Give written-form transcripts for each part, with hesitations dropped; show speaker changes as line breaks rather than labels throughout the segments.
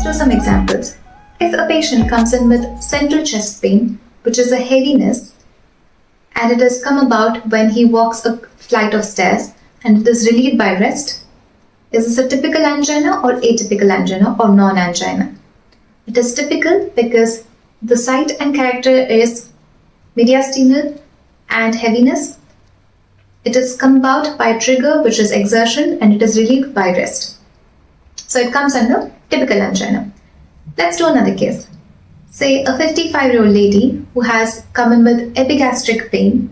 do some examples. If a patient comes in with central chest pain, which is a heaviness, and it has come about when he walks a flight of stairs and it is relieved by rest, is this a typical angina or atypical angina or non-angina? It is typical because the site and character is mediastinal and heaviness. It is come about by trigger, which is exertion, and it is relieved by rest. So it comes under typical angina. Let's do another case. Say a 55-year-old lady who has come in with epigastric pain,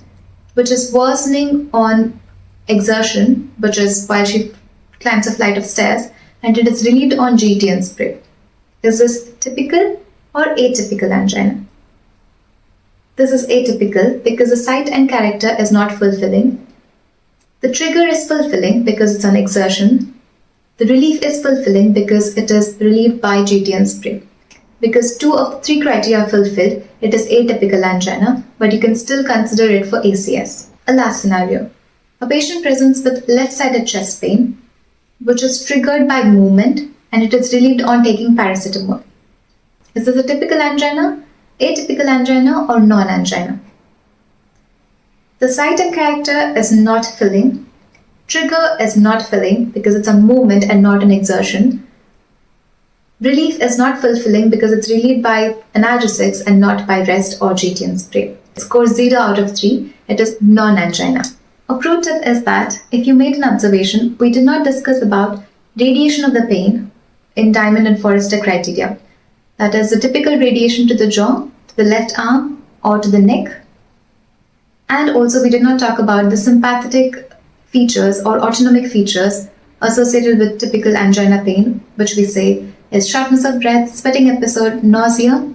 which is worsening on exertion, which is while she climbs a flight of stairs, and it is relieved on GT and spray. Is this typical or atypical angina? This is atypical because the site and character is not fulfilling. The trigger is fulfilling because it's an exertion. The relief is fulfilling because it is relieved by GT and spray. Because 2 of 3 criteria are fulfilled, it is atypical angina, but you can still consider it for ACS. A last scenario. A patient presents with left-sided chest pain, which is triggered by movement, and it is relieved on taking paracetamol. Is this a typical angina, atypical angina, or non-angina? The site and character is not filling. Trigger is not filling because it's a movement and not an exertion. Relief is not fulfilling because it's relieved by analgesics and not by rest or GT and spray. Score 0 out of 3. It is non-angina. A pro tip is that if you made an observation, we did not discuss about radiation of the pain in Diamond and Forrester criteria. That is the typical radiation to the jaw, to the left arm, or to the neck. And also we did not talk about the sympathetic features or autonomic features associated with typical angina pain, which we say is shortness of breath, sweating episode, nausea.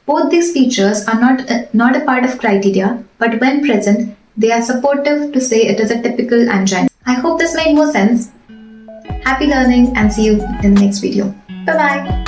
Both these features are not a part of criteria, but when present, they are supportive to say it is a typical angina. I hope this made more sense. Happy learning and see you in the next video. Bye-bye.